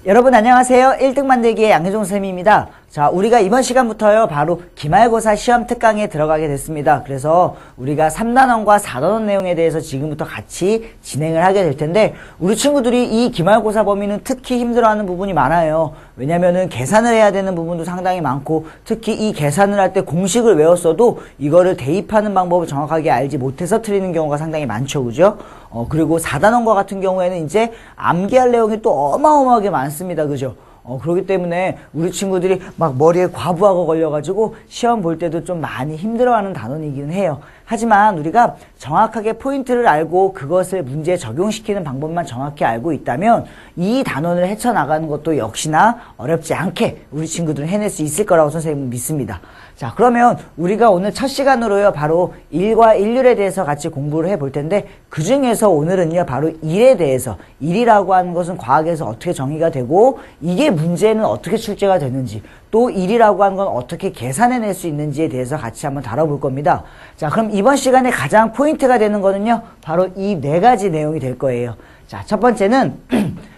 여러분 안녕하세요. 1등 만들기의 양효종 선생님입니다. 자, 우리가 이번 시간부터요 바로 기말고사 시험 특강에 들어가게 됐습니다. 그래서 우리가 3단원과 4단원 내용에 대해서 지금부터 같이 진행을 하게 될 텐데, 우리 친구들이 이 기말고사 범위는 특히 힘들어하는 부분이 많아요. 왜냐면은 계산을 해야 되는 부분도 상당히 많고, 특히 이 계산을 할 때 공식을 외웠어도 이거를 대입하는 방법을 정확하게 알지 못해서 틀리는 경우가 상당히 많죠, 그죠? 그리고 4단원과 같은 경우에는 이제 암기할 내용이 또 어마어마하게 많습니다, 그죠? 그렇기 때문에 우리 친구들이 막 머리에 과부하가 걸려가지고 시험 볼 때도 좀 많이 힘들어하는 단원이기는 해요. 하지만 우리가 정확하게 포인트를 알고 그것을 문제에 적용시키는 방법만 정확히 알고 있다면 이 단원을 헤쳐나가는 것도 역시나 어렵지 않게 우리 친구들은 해낼 수 있을 거라고 선생님은 믿습니다. 자, 그러면 우리가 오늘 첫 시간으로요 바로 일과 일률에 대해서 같이 공부를 해볼 텐데, 그 중에서 오늘은요 바로 일에 대해서, 일이라고 하는 것은 과학에서 어떻게 정의가 되고 이게 문제는 어떻게 출제가 되는지, 또 일이라고 하는 건 어떻게 계산해낼 수 있는지에 대해서 같이 한번 다뤄볼 겁니다. 자, 그럼 이번 시간에 가장 포인트가 되는 거는요 바로 이 네 가지 내용이 될 거예요. 자, 첫 번째는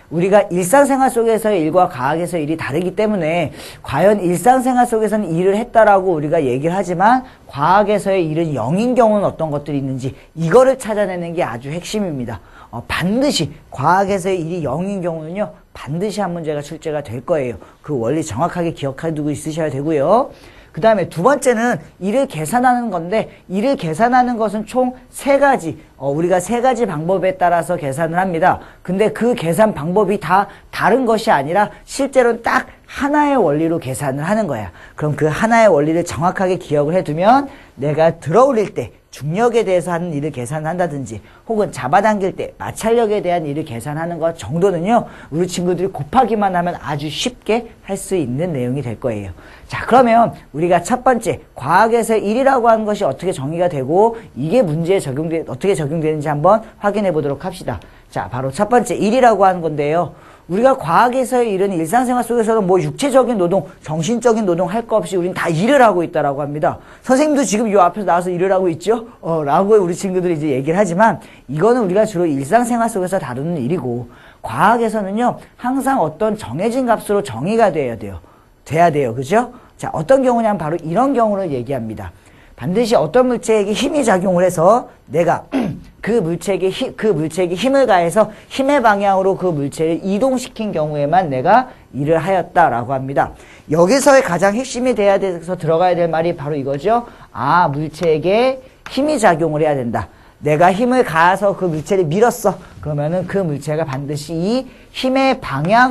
우리가 일상생활 속에서의 일과 과학에서의 일이 다르기 때문에 과연 일상생활 속에서는 일을 했다라고 우리가 얘기를 하지만 과학에서의 일은 0인 경우는 어떤 것들이 있는지, 이거를 찾아내는 게 아주 핵심입니다. 반드시 과학에서의 일이 0인 경우는요 반드시 한 문제가 출제가 될 거예요. 그 원리 정확하게 기억해두고 있으셔야 되고요. 그 다음에 두 번째는 일을 계산하는 건데, 일을 계산하는 것은 총 세 가지, 우리가 세 가지 방법에 따라서 계산을 합니다. 근데 그 계산 방법이 다 다른 것이 아니라 실제로는 딱 하나의 원리로 계산을 하는 거야. 그럼 그 하나의 원리를 정확하게 기억을 해두면 내가 들어올릴 때 중력에 대해서 하는 일을 계산한다든지, 혹은 잡아당길 때 마찰력에 대한 일을 계산하는 것 정도는요 우리 친구들이 곱하기만 하면 아주 쉽게 할 수 있는 내용이 될 거예요. 자, 그러면 우리가 첫 번째, 과학에서 일이라고 하는 것이 어떻게 정의가 되고 이게 문제에 어떻게 적용되는지 한번 확인해 보도록 합시다. 자, 바로 첫 번째, 일이라고 하는 건데요, 우리가 과학에서의 일은 일상생활 속에서는 뭐 육체적인 노동, 정신적인 노동 할 거 없이 우린 다 일을 하고 있다라고 합니다. 선생님도 지금 이 앞에서 나와서 일을 하고 있죠? 라고 우리 친구들이 이제 얘기를 하지만, 이거는 우리가 주로 일상생활 속에서 다루는 일이고, 과학에서는요 항상 어떤 정해진 값으로 정의가 돼야 돼요. 그죠? 자, 어떤 경우냐면 바로 이런 경우를 얘기합니다. 반드시 어떤 물체에게 힘이 작용을 해서 내가 그 물체에게 힘을 가해서 힘의 방향으로 그 물체를 이동시킨 경우에만 내가 일을 하였다라고 합니다. 여기서의 가장 핵심이 돼야 돼서 들어가야 될 말이 바로 이거죠. 아, 물체에게 힘이 작용을 해야 된다. 내가 힘을 가해서 그 물체를 밀었어. 그러면은 그 물체가 반드시 이 힘의 방향